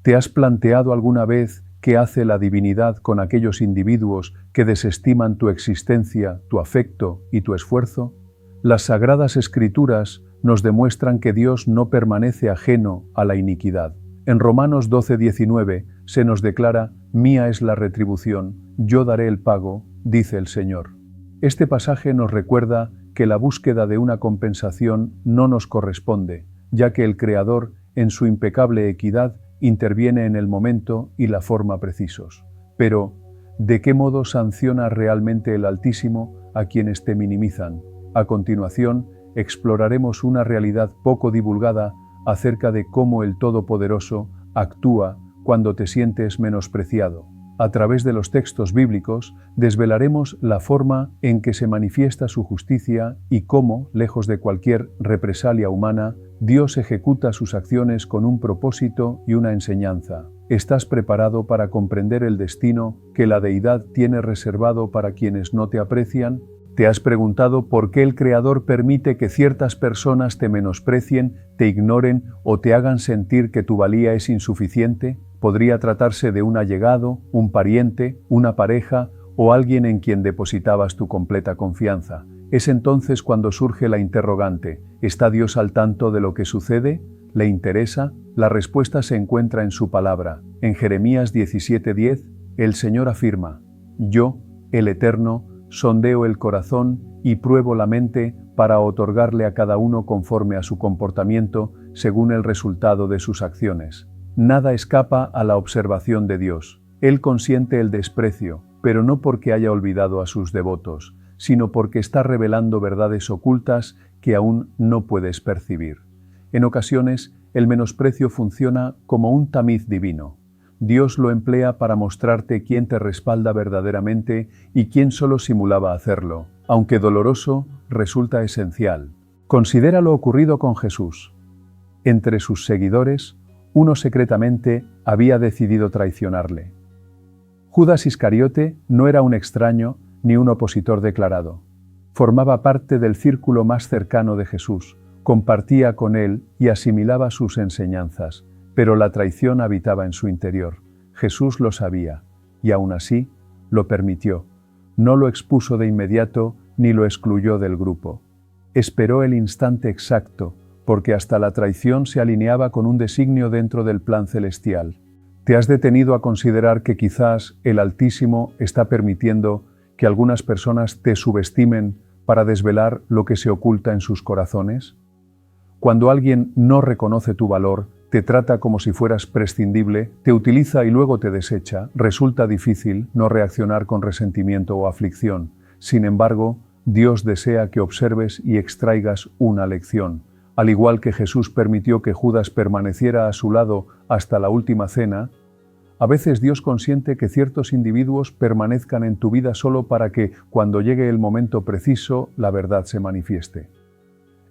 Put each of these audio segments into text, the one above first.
¿Te has planteado alguna vez qué hace la divinidad con aquellos individuos que desestiman tu existencia, tu afecto y tu esfuerzo? Las Sagradas Escrituras nos demuestran que Dios no permanece ajeno a la iniquidad. En Romanos 12:19 se nos declara: «Mía es la retribución, yo daré el pago», dice el Señor. Este pasaje nos recuerda que la búsqueda de una compensación no nos corresponde, ya que el Creador, en su impecable equidad, interviene en el momento y la forma precisos. Pero, ¿de qué modo sanciona realmente el Altísimo a quienes te minimizan? A continuación, exploraremos una realidad poco divulgada acerca de cómo el Todopoderoso actúa cuando te sientes menospreciado. A través de los textos bíblicos desvelaremos la forma en que se manifiesta su justicia y cómo, lejos de cualquier represalia humana, Dios ejecuta sus acciones con un propósito y una enseñanza. ¿Estás preparado para comprender el destino que la deidad tiene reservado para quienes no te aprecian? ¿Te has preguntado por qué el Creador permite que ciertas personas te menosprecien, te ignoren o te hagan sentir que tu valía es insuficiente? Podría tratarse de un allegado, un pariente, una pareja o alguien en quien depositabas tu completa confianza. Es entonces cuando surge la interrogante: ¿está Dios al tanto de lo que sucede? ¿Le interesa? La respuesta se encuentra en su palabra. En Jeremías 17:10, el Señor afirma: «Yo, el Eterno, sondeo el corazón y pruebo la mente para otorgarle a cada uno conforme a su comportamiento, según el resultado de sus acciones». Nada escapa a la observación de Dios. Él consiente el desprecio, pero no porque haya olvidado a sus devotos, sino porque está revelando verdades ocultas que aún no puedes percibir. En ocasiones, el menosprecio funciona como un tamiz divino. Dios lo emplea para mostrarte quién te respalda verdaderamente y quién solo simulaba hacerlo. Aunque doloroso, resulta esencial. Considera lo ocurrido con Jesús. Entre sus seguidores, uno secretamente había decidido traicionarle. Judas Iscariote no era un extraño ni un opositor declarado. Formaba parte del círculo más cercano de Jesús, compartía con él y asimilaba sus enseñanzas, pero la traición habitaba en su interior. Jesús lo sabía, y aún así lo permitió. No lo expuso de inmediato ni lo excluyó del grupo. Esperó el instante exacto, porque hasta la traición se alineaba con un designio dentro del plan celestial. ¿Te has detenido a considerar que quizás el Altísimo está permitiendo que algunas personas te subestimen para desvelar lo que se oculta en sus corazones? Cuando alguien no reconoce tu valor, te trata como si fueras prescindible, te utiliza y luego te desecha, resulta difícil no reaccionar con resentimiento o aflicción. Sin embargo, Dios desea que observes y extraigas una lección. Al igual que Jesús permitió que Judas permaneciera a su lado hasta la última cena, a veces Dios consiente que ciertos individuos permanezcan en tu vida solo para que, cuando llegue el momento preciso, la verdad se manifieste.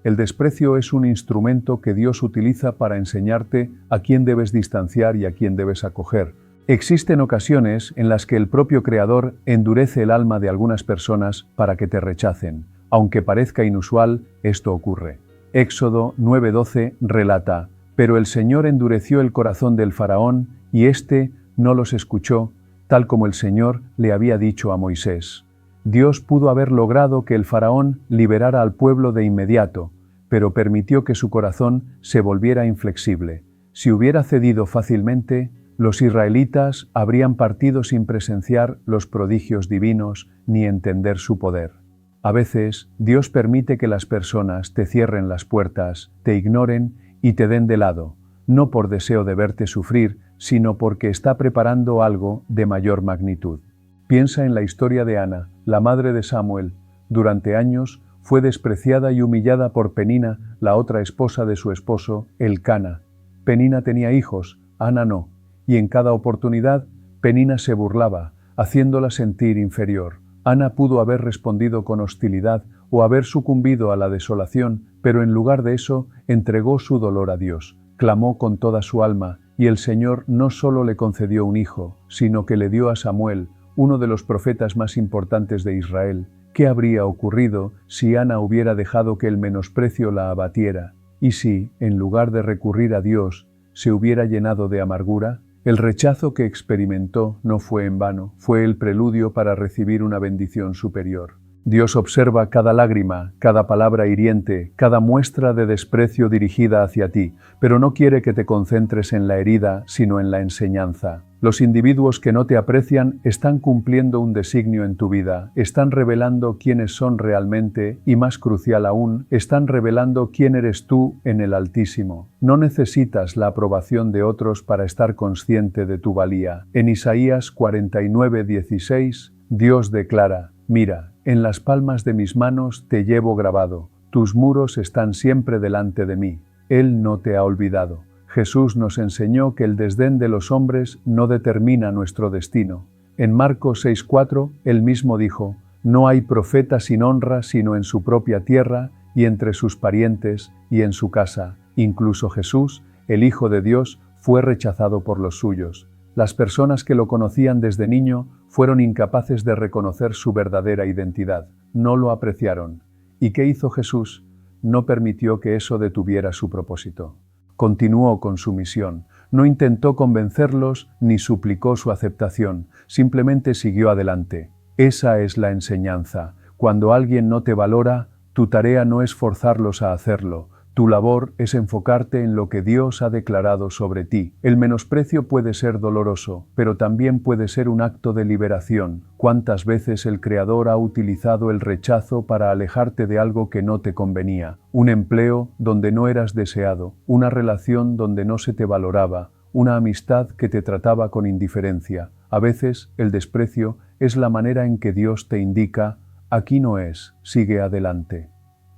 El desprecio es un instrumento que Dios utiliza para enseñarte a quién debes distanciar y a quién debes acoger. Existen ocasiones en las que el propio Creador endurece el alma de algunas personas para que te rechacen. Aunque parezca inusual, esto ocurre. Éxodo 9:12 relata: «Pero el Señor endureció el corazón del faraón, y éste no los escuchó, tal como el Señor le había dicho a Moisés». Dios pudo haber logrado que el faraón liberara al pueblo de inmediato, pero permitió que su corazón se volviera inflexible. Si hubiera cedido fácilmente, los israelitas habrían partido sin presenciar los prodigios divinos ni entender su poder. A veces, Dios permite que las personas te cierren las puertas, te ignoren y te den de lado, no por deseo de verte sufrir, sino porque está preparando algo de mayor magnitud. Piensa en la historia de Ana, la madre de Samuel. Durante años fue despreciada y humillada por Penina, la otra esposa de su esposo, Elcana. Penina tenía hijos, Ana no, y en cada oportunidad Penina se burlaba, haciéndola sentir inferior. Ana pudo haber respondido con hostilidad o haber sucumbido a la desolación, pero en lugar de eso entregó su dolor a Dios, clamó con toda su alma, y el Señor no solo le concedió un hijo, sino que le dio a Samuel, uno de los profetas más importantes de Israel. ¿Qué habría ocurrido si Ana hubiera dejado que el menosprecio la abatiera? Y si, en lugar de recurrir a Dios, se hubiera llenado de amargura? El rechazo que experimentó no fue en vano, fue el preludio para recibir una bendición superior. Dios observa cada lágrima, cada palabra hiriente, cada muestra de desprecio dirigida hacia ti, pero no quiere que te concentres en la herida, sino en la enseñanza. Los individuos que no te aprecian están cumpliendo un designio en tu vida, están revelando quiénes son realmente y, más crucial aún, están revelando quién eres tú en el Altísimo. No necesitas la aprobación de otros para estar consciente de tu valía. En Isaías 49:16, Dios declara: «Mira, en las palmas de mis manos te llevo grabado, tus muros están siempre delante de mí». Él no te ha olvidado. Jesús nos enseñó que el desdén de los hombres no determina nuestro destino. En Marcos 6:4, él mismo dijo: «No hay profeta sin honra sino en su propia tierra y entre sus parientes y en su casa». Incluso Jesús, el Hijo de Dios, fue rechazado por los suyos. Las personas que lo conocían desde niño fueron incapaces de reconocer su verdadera identidad. No lo apreciaron. ¿Y qué hizo Jesús? No permitió que eso detuviera su propósito. Continuó con su misión. No intentó convencerlos ni suplicó su aceptación. Simplemente siguió adelante. Esa es la enseñanza. Cuando alguien no te valora, tu tarea no es forzarlos a hacerlo. Tu labor es enfocarte en lo que Dios ha declarado sobre ti. El menosprecio puede ser doloroso, pero también puede ser un acto de liberación. ¿Cuántas veces el Creador ha utilizado el rechazo para alejarte de algo que no te convenía? Un empleo donde no eras deseado, una relación donde no se te valoraba, una amistad que te trataba con indiferencia. A veces el desprecio es la manera en que Dios te indica: aquí no es, sigue adelante.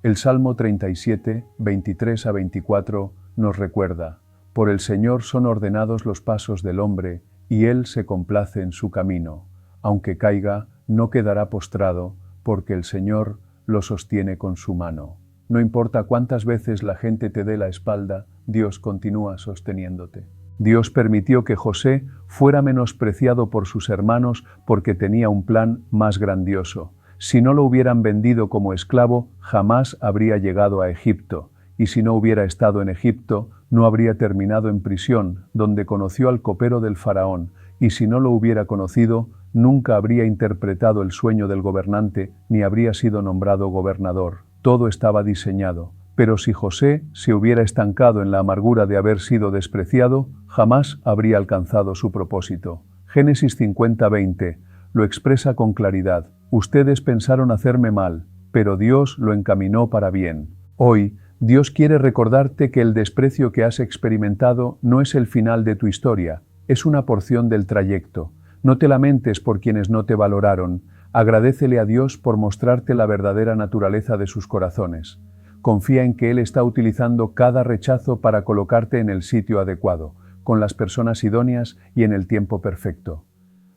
El Salmo 37, 23 a 24 nos recuerda: «Por el Señor son ordenados los pasos del hombre, y Él se complace en su camino. Aunque caiga, no quedará postrado, porque el Señor lo sostiene con su mano». No importa cuántas veces la gente te dé la espalda, Dios continúa sosteniéndote. Dios permitió que José fuera menospreciado por sus hermanos porque tenía un plan más grandioso. Si no lo hubieran vendido como esclavo, jamás habría llegado a Egipto, y si no hubiera estado en Egipto, no habría terminado en prisión, donde conoció al copero del faraón, y si no lo hubiera conocido, nunca habría interpretado el sueño del gobernante, ni habría sido nombrado gobernador. Todo estaba diseñado. Pero si José se hubiera estancado en la amargura de haber sido despreciado, jamás habría alcanzado su propósito. Génesis 50:20 lo expresa con claridad: «Ustedes pensaron hacerme mal, pero Dios lo encaminó para bien». Hoy, Dios quiere recordarte que el desprecio que has experimentado no es el final de tu historia, es una porción del trayecto. No te lamentes por quienes no te valoraron, agradécele a Dios por mostrarte la verdadera naturaleza de sus corazones. Confía en que Él está utilizando cada rechazo para colocarte en el sitio adecuado, con las personas idóneas y en el tiempo perfecto.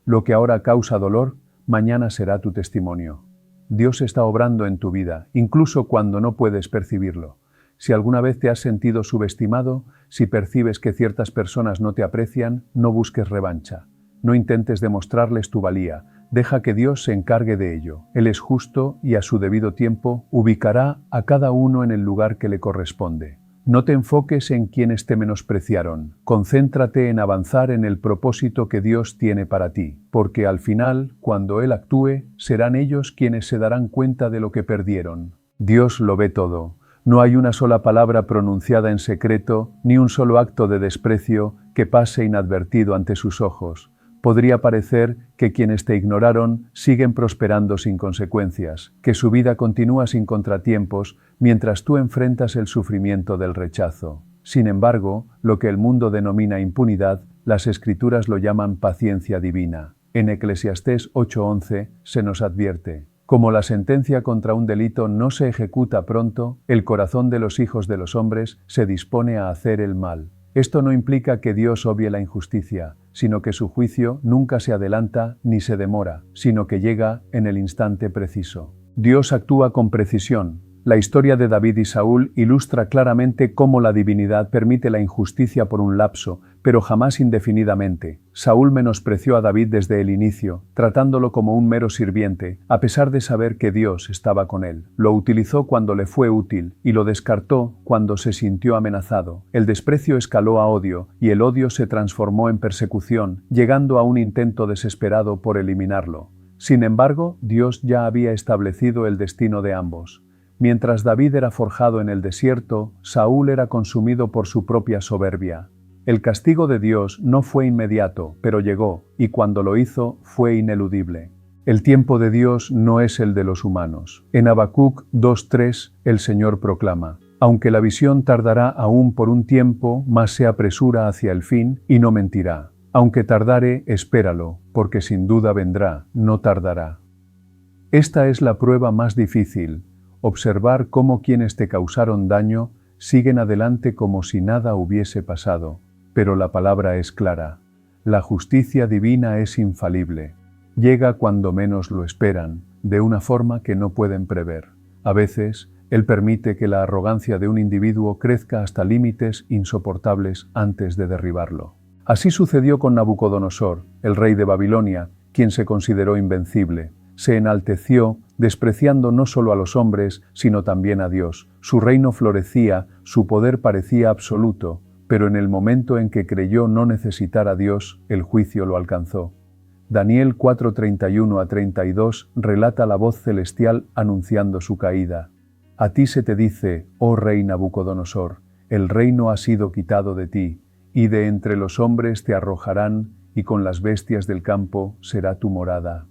Lo que ahora causa dolor, mañana será tu testimonio. Dios está obrando en tu vida, incluso cuando no puedes percibirlo. Si alguna vez te has sentido subestimado, si percibes que ciertas personas no te aprecian, no busques revancha. No intentes demostrarles tu valía. Deja que Dios se encargue de ello. Él es justo y a su debido tiempo ubicará a cada uno en el lugar que le corresponde. No te enfoques en quienes te menospreciaron. Concéntrate en avanzar en el propósito que Dios tiene para ti, porque al final, cuando Él actúe, serán ellos quienes se darán cuenta de lo que perdieron. Dios lo ve todo. No hay una sola palabra pronunciada en secreto, ni un solo acto de desprecio que pase inadvertido ante sus ojos. Podría parecer que quienes te ignoraron siguen prosperando sin consecuencias, que su vida continúa sin contratiempos mientras tú enfrentas el sufrimiento del rechazo. Sin embargo, lo que el mundo denomina impunidad, las Escrituras lo llaman paciencia divina. En Eclesiastés 8:11 se nos advierte: «Como la sentencia contra un delito no se ejecuta pronto, el corazón de los hijos de los hombres se dispone a hacer el mal». Esto no implica que Dios obvie la injusticia, sino que su juicio nunca se adelanta ni se demora, sino que llega en el instante preciso. Dios actúa con precisión. La historia de David y Saúl ilustra claramente cómo la divinidad permite la injusticia por un lapso, pero jamás indefinidamente. Saúl menospreció a David desde el inicio, tratándolo como un mero sirviente, a pesar de saber que Dios estaba con él. Lo utilizó cuando le fue útil y lo descartó cuando se sintió amenazado. El desprecio escaló a odio y el odio se transformó en persecución, llegando a un intento desesperado por eliminarlo. Sin embargo, Dios ya había establecido el destino de ambos. Mientras David era forjado en el desierto, Saúl era consumido por su propia soberbia. El castigo de Dios no fue inmediato, pero llegó, y cuando lo hizo, fue ineludible. El tiempo de Dios no es el de los humanos. En Habacuc 2:3, el Señor proclama: aunque la visión tardará aún por un tiempo, mas se apresura hacia el fin, y no mentirá. Aunque tardare, espéralo, porque sin duda vendrá, no tardará. Esta es la prueba más difícil: observar cómo quienes te causaron daño siguen adelante como si nada hubiese pasado. Pero la palabra es clara. La justicia divina es infalible. Llega cuando menos lo esperan, de una forma que no pueden prever. A veces, Él permite que la arrogancia de un individuo crezca hasta límites insoportables antes de derribarlo. Así sucedió con Nabucodonosor, el rey de Babilonia, quien se consideró invencible. Se enalteció, despreciando no solo a los hombres, sino también a Dios. Su reino florecía, su poder parecía absoluto, pero en el momento en que creyó no necesitar a Dios, el juicio lo alcanzó. Daniel 4:31-32 relata la voz celestial anunciando su caída. A ti se te dice, oh rey Nabucodonosor, el reino ha sido quitado de ti, y de entre los hombres te arrojarán, y con las bestias del campo será tu morada.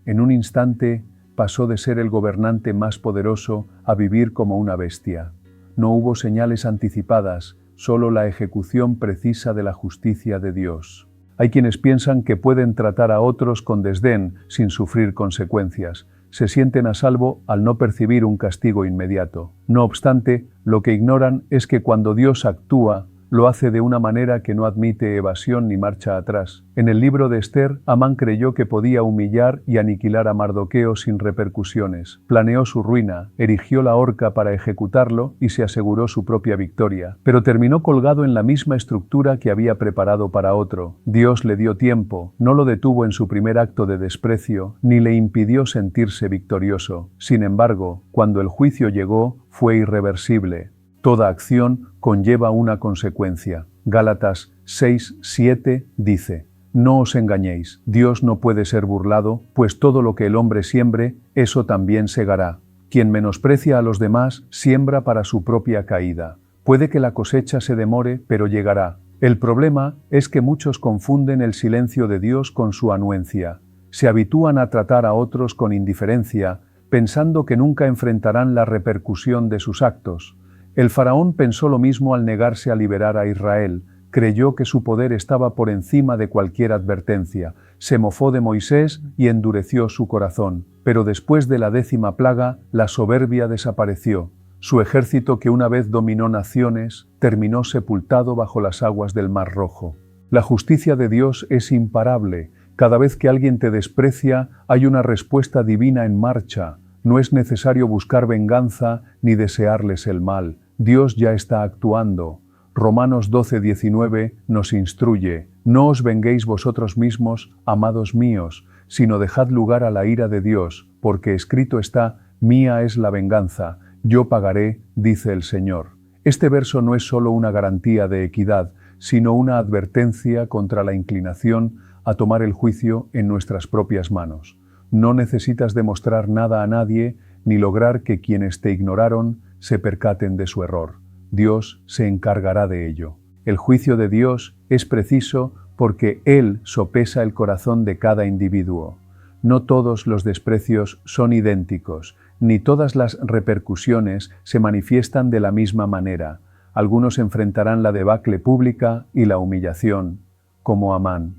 En un instante pasó de ser el gobernante más poderoso a vivir como una bestia. No hubo señales anticipadas, solo la ejecución precisa de la justicia de Dios. Hay quienes piensan que pueden tratar a otros con desdén sin sufrir consecuencias. Se sienten a salvo al no percibir un castigo inmediato. No obstante, lo que ignoran es que cuando Dios actúa, lo hace de una manera que no admite evasión ni marcha atrás. En el libro de Esther, Amán creyó que podía humillar y aniquilar a Mardoqueo sin repercusiones. Planeó su ruina, erigió la horca para ejecutarlo y se aseguró su propia victoria. Pero terminó colgado en la misma estructura que había preparado para otro. Dios le dio tiempo, no lo detuvo en su primer acto de desprecio, ni le impidió sentirse victorioso. Sin embargo, cuando el juicio llegó, fue irreversible. Toda acción conlleva una consecuencia. Gálatas 6:7 dice: no os engañéis, Dios no puede ser burlado, pues todo lo que el hombre siembre, eso también segará. Quien menosprecia a los demás, siembra para su propia caída. Puede que la cosecha se demore, pero llegará. El problema es que muchos confunden el silencio de Dios con su anuencia. Se habitúan a tratar a otros con indiferencia, pensando que nunca enfrentarán la repercusión de sus actos. El faraón pensó lo mismo al negarse a liberar a Israel. Creyó que su poder estaba por encima de cualquier advertencia. Se mofó de Moisés y endureció su corazón. Pero después de la 10ª plaga, la soberbia desapareció. Su ejército, que una vez dominó naciones, terminó sepultado bajo las aguas del Mar Rojo. La justicia de Dios es imparable. Cada vez que alguien te desprecia, hay una respuesta divina en marcha. No es necesario buscar venganza ni desearles el mal. Dios ya está actuando. Romanos 12:19 nos instruye: no os venguéis vosotros mismos, amados míos, sino dejad lugar a la ira de Dios, porque escrito está: mía es la venganza, yo pagaré, dice el Señor. Este verso no es solo una garantía de equidad, sino una advertencia contra la inclinación a tomar el juicio en nuestras propias manos. No necesitas demostrar nada a nadie, ni lograr que quienes te ignoraron se percaten de su error. Dios se encargará de ello. El juicio de Dios es preciso porque Él sopesa el corazón de cada individuo. No todos los desprecios son idénticos, ni todas las repercusiones se manifiestan de la misma manera. Algunos enfrentarán la debacle pública y la humillación, como Amán.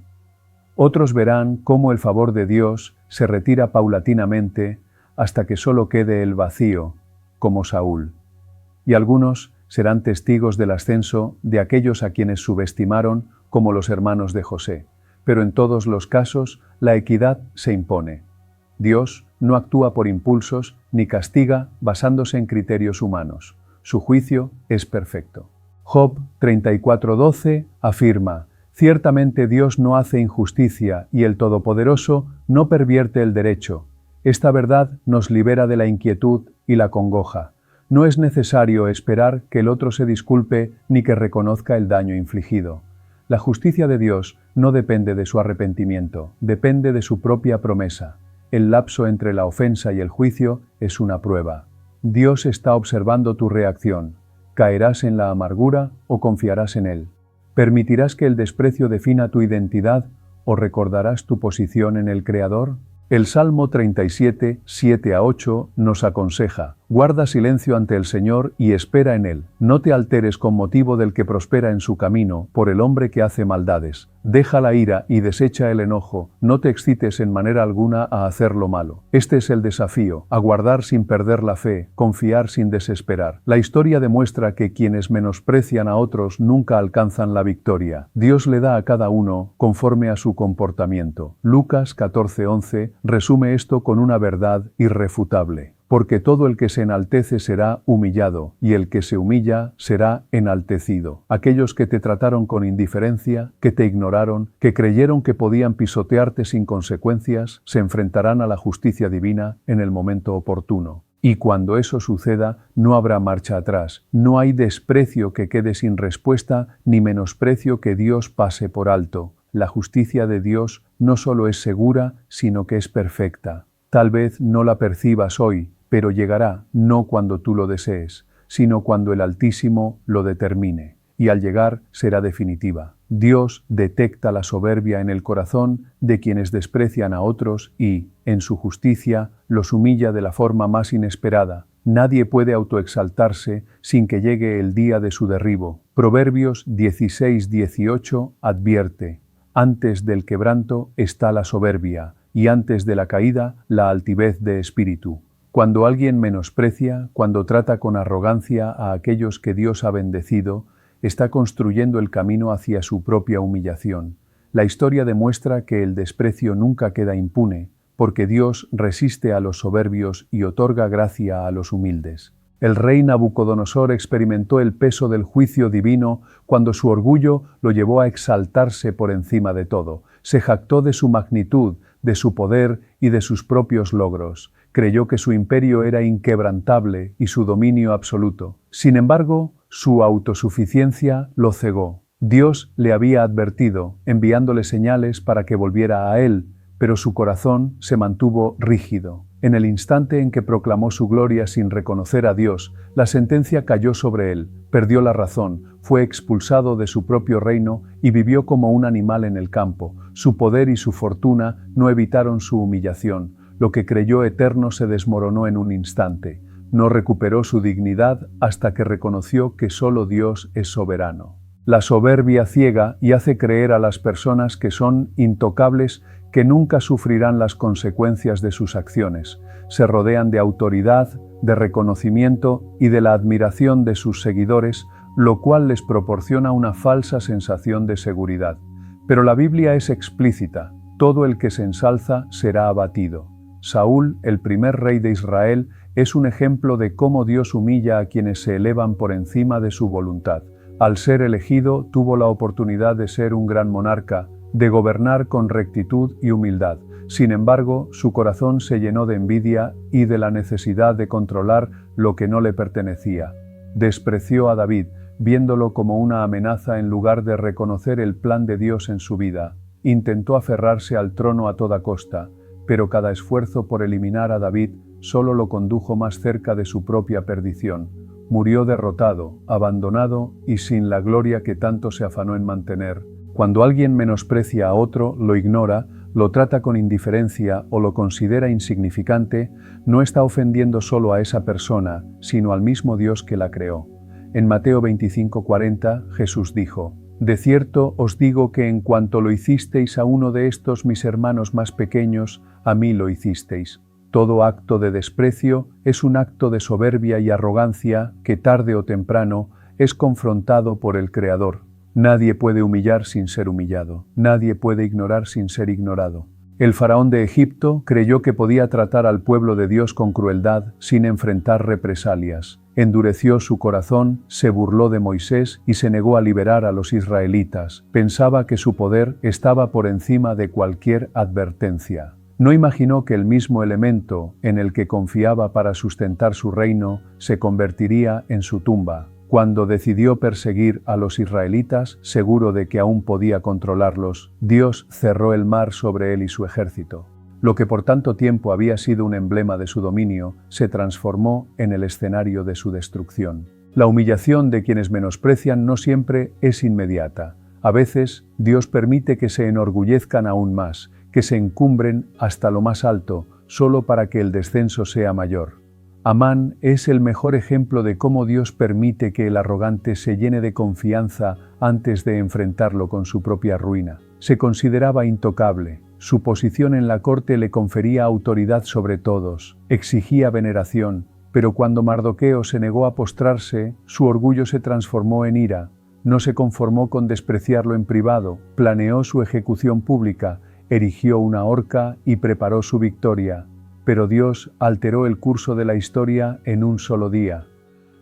Otros verán cómo el favor de Dios se retira paulatinamente hasta que solo quede el vacío, como Saúl. Y algunos serán testigos del ascenso de aquellos a quienes subestimaron, como los hermanos de José. Pero en todos los casos, la equidad se impone. Dios no actúa por impulsos ni castiga basándose en criterios humanos. Su juicio es perfecto. Job 34:12 afirma: «Ciertamente Dios no hace injusticia y el Todopoderoso no pervierte el derecho». Esta verdad nos libera de la inquietud y la congoja. No es necesario esperar que el otro se disculpe ni que reconozca el daño infligido. La justicia de Dios no depende de su arrepentimiento, depende de su propia promesa. El lapso entre la ofensa y el juicio es una prueba. Dios está observando tu reacción. ¿Caerás en la amargura o confiarás en Él? ¿Permitirás que el desprecio defina tu identidad o recordarás tu posición en el Creador? El Salmo 37, 7-8 nos aconseja: «Guarda silencio ante el Señor y espera en Él. No te alteres con motivo del que prospera en su camino, por el hombre que hace maldades. Deja la ira y desecha el enojo. No te excites en manera alguna a hacer lo malo». Este es el desafío: aguardar sin perder la fe, confiar sin desesperar. La historia demuestra que quienes menosprecian a otros nunca alcanzan la victoria. Dios le da a cada uno conforme a su comportamiento. Lucas 14:11 resume esto con una verdad irrefutable: «Porque todo el que se enaltece será humillado, y el que se humilla será enaltecido». Aquellos que te trataron con indiferencia, que te ignoraron, que creyeron que podían pisotearte sin consecuencias, se enfrentarán a la justicia divina en el momento oportuno. Y cuando eso suceda, no habrá marcha atrás. No hay desprecio que quede sin respuesta, ni menosprecio que Dios pase por alto. La justicia de Dios no solo es segura, sino que es perfecta. Tal vez no la percibas hoy, pero llegará, no cuando tú lo desees, sino cuando el Altísimo lo determine, y al llegar será definitiva. Dios detecta la soberbia en el corazón de quienes desprecian a otros y, en su justicia, los humilla de la forma más inesperada. Nadie puede autoexaltarse sin que llegue el día de su derribo. Proverbios 16:18 advierte: «Antes del quebranto está la soberbia, y antes de la caída la altivez de espíritu». Cuando alguien menosprecia, cuando trata con arrogancia a aquellos que Dios ha bendecido, está construyendo el camino hacia su propia humillación. La historia demuestra que el desprecio nunca queda impune, porque Dios resiste a los soberbios y otorga gracia a los humildes. El rey Nabucodonosor experimentó el peso del juicio divino cuando su orgullo lo llevó a exaltarse por encima de todo. Se jactó de su magnitud, de su poder y de sus propios logros. Creyó que su imperio era inquebrantable y su dominio absoluto. Sin embargo, su autosuficiencia lo cegó. Dios le había advertido, enviándole señales para que volviera a él, pero su corazón se mantuvo rígido. En el instante en que proclamó su gloria sin reconocer a Dios, la sentencia cayó sobre él, perdió la razón, fue expulsado de su propio reino y vivió como un animal en el campo. Su poder y su fortuna no evitaron su humillación. Lo que creyó eterno se desmoronó en un instante. No recuperó su dignidad hasta que reconoció que solo Dios es soberano. La soberbia ciega y hace creer a las personas que son intocables, que nunca sufrirán las consecuencias de sus acciones. Se rodean de autoridad, de reconocimiento y de la admiración de sus seguidores, lo cual les proporciona una falsa sensación de seguridad. Pero la Biblia es explícita: todo el que se ensalza será abatido. Saúl, el primer rey de Israel, es un ejemplo de cómo Dios humilla a quienes se elevan por encima de su voluntad. Al ser elegido, tuvo la oportunidad de ser un gran monarca, de gobernar con rectitud y humildad. Sin embargo, su corazón se llenó de envidia y de la necesidad de controlar lo que no le pertenecía. Despreció a David, viéndolo como una amenaza en lugar de reconocer el plan de Dios en su vida. Intentó aferrarse al trono a toda costa, pero cada esfuerzo por eliminar a David solo lo condujo más cerca de su propia perdición. Murió derrotado, abandonado y sin la gloria que tanto se afanó en mantener. Cuando alguien menosprecia a otro, lo ignora, lo trata con indiferencia o lo considera insignificante, no está ofendiendo solo a esa persona, sino al mismo Dios que la creó. En Mateo 25:40, Jesús dijo: «De cierto os digo que en cuanto lo hicisteis a uno de estos mis hermanos más pequeños, a mí lo hicisteis». Todo acto de desprecio es un acto de soberbia y arrogancia que tarde o temprano es confrontado por el Creador. Nadie puede humillar sin ser humillado. Nadie puede ignorar sin ser ignorado. El faraón de Egipto creyó que podía tratar al pueblo de Dios con crueldad sin enfrentar represalias. Endureció su corazón, se burló de Moisés y se negó a liberar a los israelitas. Pensaba que su poder estaba por encima de cualquier advertencia. No imaginó que el mismo elemento en el que confiaba para sustentar su reino se convertiría en su tumba. Cuando decidió perseguir a los israelitas, seguro de que aún podía controlarlos, Dios cerró el mar sobre él y su ejército. Lo que por tanto tiempo había sido un emblema de su dominio, se transformó en el escenario de su destrucción. La humillación de quienes menosprecian no siempre es inmediata. A veces, Dios permite que se enorgullezcan aún más, que se encumbren hasta lo más alto, solo para que el descenso sea mayor. Amán es el mejor ejemplo de cómo Dios permite que el arrogante se llene de confianza antes de enfrentarlo con su propia ruina. Se consideraba intocable, su posición en la corte le confería autoridad sobre todos, exigía veneración, pero cuando Mardoqueo se negó a postrarse, su orgullo se transformó en ira. No se conformó con despreciarlo en privado, planeó su ejecución pública, erigió una horca y preparó su victoria. Pero Dios alteró el curso de la historia en un solo día.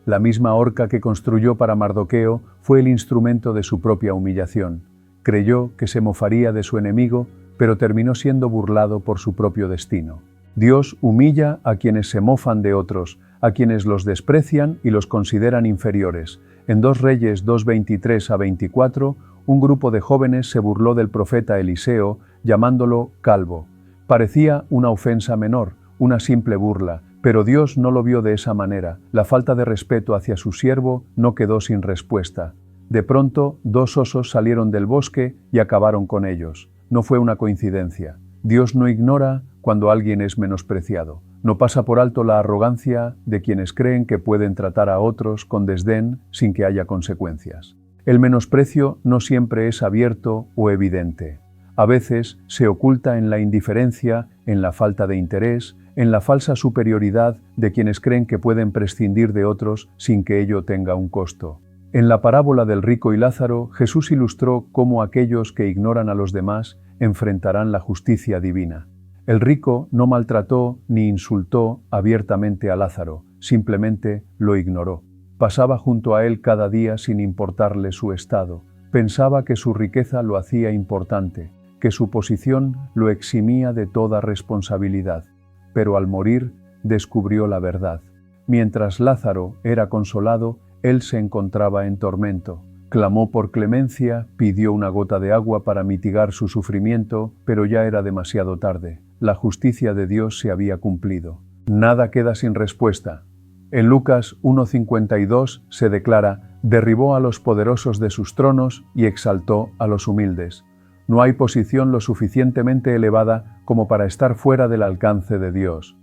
La misma horca que construyó para Mardoqueo fue el instrumento de su propia humillación. Creyó que se mofaría de su enemigo, pero terminó siendo burlado por su propio destino. Dios humilla a quienes se mofan de otros, a quienes los desprecian y los consideran inferiores. En 2 Reyes 2:23-24, un grupo de jóvenes se burló del profeta Eliseo, llamándolo calvo. Parecía una ofensa menor, una simple burla, pero Dios no lo vio de esa manera. La falta de respeto hacia su siervo no quedó sin respuesta. De pronto, 2 osos salieron del bosque y acabaron con ellos. No fue una coincidencia. Dios no ignora cuando alguien es menospreciado. No pasa por alto la arrogancia de quienes creen que pueden tratar a otros con desdén sin que haya consecuencias. El menosprecio no siempre es abierto o evidente. A veces se oculta en la indiferencia, en la falta de interés, en la falsa superioridad de quienes creen que pueden prescindir de otros sin que ello tenga un costo. En la parábola del rico y Lázaro, Jesús ilustró cómo aquellos que ignoran a los demás enfrentarán la justicia divina. El rico no maltrató ni insultó abiertamente a Lázaro, simplemente lo ignoró. Pasaba junto a él cada día sin importarle su estado. Pensaba que su riqueza lo hacía importante, que su posición lo eximía de toda responsabilidad. Pero al morir, descubrió la verdad. Mientras Lázaro era consolado, él se encontraba en tormento. Clamó por clemencia, pidió una gota de agua para mitigar su sufrimiento, pero ya era demasiado tarde. La justicia de Dios se había cumplido. Nada queda sin respuesta. En Lucas 1:52 se declara: derribó a los poderosos de sus tronos y exaltó a los humildes. No hay posición lo suficientemente elevada como para estar fuera del alcance de Dios.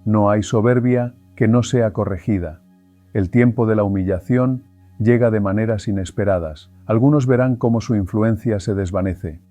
No hay soberbia que no sea corregida. El tiempo de la humillación llega de maneras inesperadas. Algunos verán cómo su influencia se desvanece.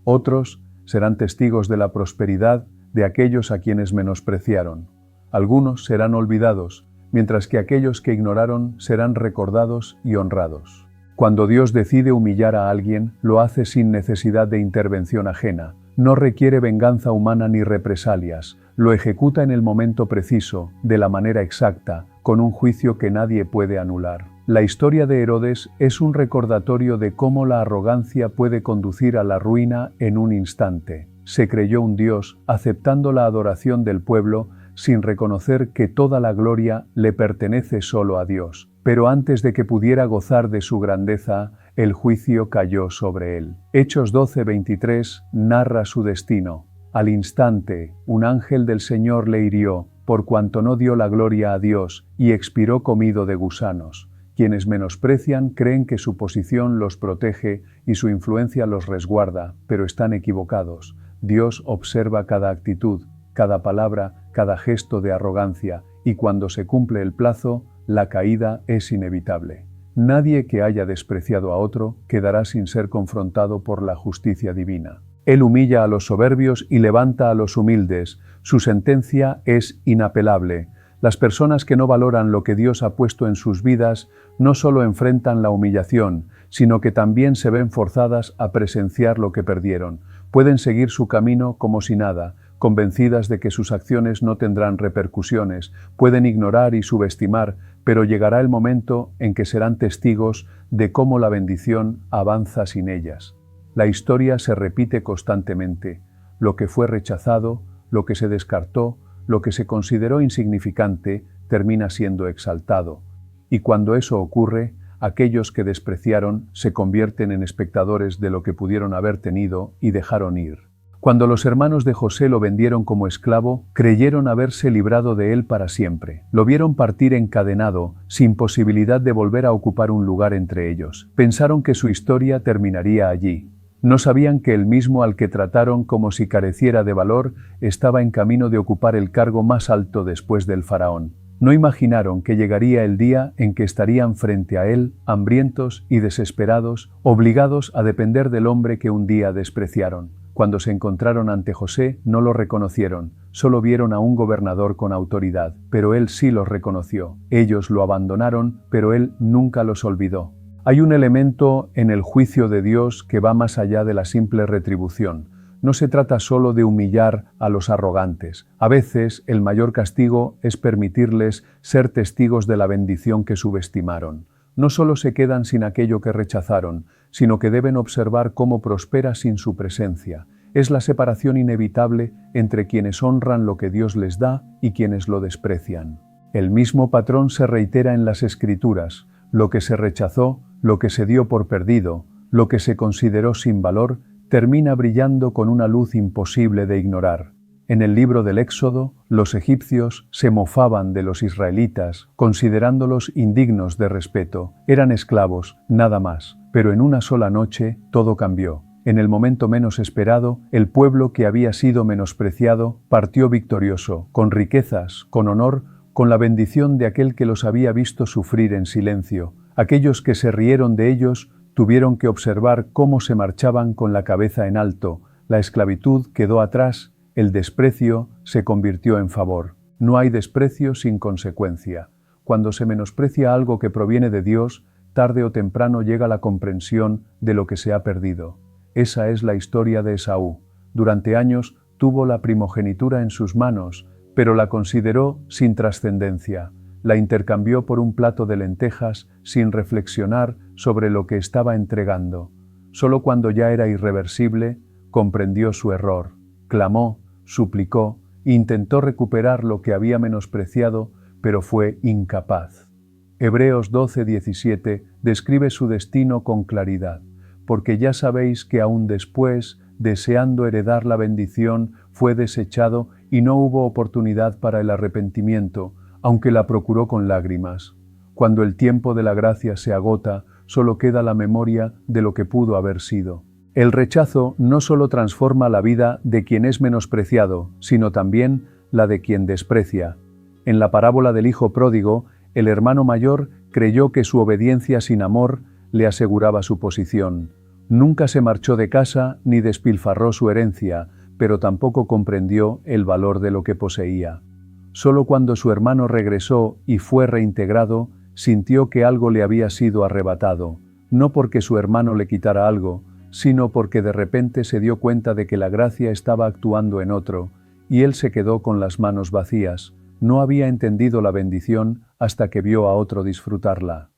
Otros serán testigos de la prosperidad de aquellos a quienes menospreciaron. Algunos serán olvidados, mientras que aquellos que ignoraron serán recordados y honrados. Cuando Dios decide humillar a alguien, lo hace sin necesidad de intervención ajena. No requiere venganza humana ni represalias. Lo ejecuta en el momento preciso, de la manera exacta, con un juicio que nadie puede anular. La historia de Herodes es un recordatorio de cómo la arrogancia puede conducir a la ruina en un instante. Se creyó un Dios, aceptando la adoración del pueblo, sin reconocer que toda la gloria le pertenece solo a Dios. Pero antes de que pudiera gozar de su grandeza, el juicio cayó sobre él. Hechos 12:23 narra su destino. Al instante, un ángel del Señor le hirió, por cuanto no dio la gloria a Dios, y expiró comido de gusanos. Quienes menosprecian creen que su posición los protege y su influencia los resguarda, pero están equivocados. Dios observa cada actitud, cada palabra, cada gesto de arrogancia, y cuando se cumple el plazo, la caída es inevitable. Nadie que haya despreciado a otro quedará sin ser confrontado por la justicia divina. Él humilla a los soberbios y levanta a los humildes. Su sentencia es inapelable. Las personas que no valoran lo que Dios ha puesto en sus vidas no solo enfrentan la humillación, sino que también se ven forzadas a presenciar lo que perdieron. Pueden seguir su camino como si nada, convencidas de que sus acciones no tendrán repercusiones, pueden ignorar y subestimar, pero llegará el momento en que serán testigos de cómo la bendición avanza sin ellas. La historia se repite constantemente. Lo que fue rechazado, lo que se descartó, lo que se consideró insignificante, termina siendo exaltado. Y cuando eso ocurre, aquellos que despreciaron se convierten en espectadores de lo que pudieron haber tenido y dejaron ir. Cuando los hermanos de José lo vendieron como esclavo, creyeron haberse librado de él para siempre. Lo vieron partir encadenado, sin posibilidad de volver a ocupar un lugar entre ellos. Pensaron que su historia terminaría allí. No sabían que el mismo al que trataron como si careciera de valor estaba en camino de ocupar el cargo más alto después del faraón. No imaginaron que llegaría el día en que estarían frente a él, hambrientos y desesperados, obligados a depender del hombre que un día despreciaron. Cuando se encontraron ante José, no lo reconocieron, solo vieron a un gobernador con autoridad, pero él sí los reconoció. Ellos lo abandonaron, pero él nunca los olvidó. Hay un elemento en el juicio de Dios que va más allá de la simple retribución. No se trata solo de humillar a los arrogantes. A veces el mayor castigo es permitirles ser testigos de la bendición que subestimaron. No solo se quedan sin aquello que rechazaron, sino que deben observar cómo prospera sin su presencia. Es la separación inevitable entre quienes honran lo que Dios les da y quienes lo desprecian. El mismo patrón se reitera en las Escrituras. Lo que se rechazó, lo que se dio por perdido, lo que se consideró sin valor, termina brillando con una luz imposible de ignorar. En el libro del Éxodo, los egipcios se mofaban de los israelitas, considerándolos indignos de respeto. Eran esclavos, nada más. Pero en una sola noche, todo cambió. En el momento menos esperado, el pueblo que había sido menospreciado partió victorioso, con riquezas, con honor, con la bendición de aquel que los había visto sufrir en silencio. Aquellos que se rieron de ellos tuvieron que observar cómo se marchaban con la cabeza en alto. La esclavitud quedó atrás, el desprecio se convirtió en favor. No hay desprecio sin consecuencia. Cuando se menosprecia algo que proviene de Dios, tarde o temprano llega la comprensión de lo que se ha perdido. Esa es la historia de Esaú. Durante años tuvo la primogenitura en sus manos, pero la consideró sin trascendencia. La intercambió por un plato de lentejas sin reflexionar sobre lo que estaba entregando. Solo cuando ya era irreversible, comprendió su error. Clamó, suplicó, intentó recuperar lo que había menospreciado, pero fue incapaz. Hebreos 12:17 describe su destino con claridad. Porque ya sabéis que aún después, deseando heredar la bendición, fue desechado y no hubo oportunidad para el arrepentimiento, aunque la procuró con lágrimas. Cuando el tiempo de la gracia se agota, solo queda la memoria de lo que pudo haber sido. El rechazo no solo transforma la vida de quien es menospreciado, sino también la de quien desprecia. En la parábola del hijo pródigo, el hermano mayor creyó que su obediencia sin amor le aseguraba su posición. Nunca se marchó de casa ni despilfarró su herencia, pero tampoco comprendió el valor de lo que poseía. Solo cuando su hermano regresó y fue reintegrado, sintió que algo le había sido arrebatado, no porque su hermano le quitara algo, sino porque de repente se dio cuenta de que la gracia estaba actuando en otro, y él se quedó con las manos vacías. No había entendido la bendición hasta que vio a otro disfrutarla.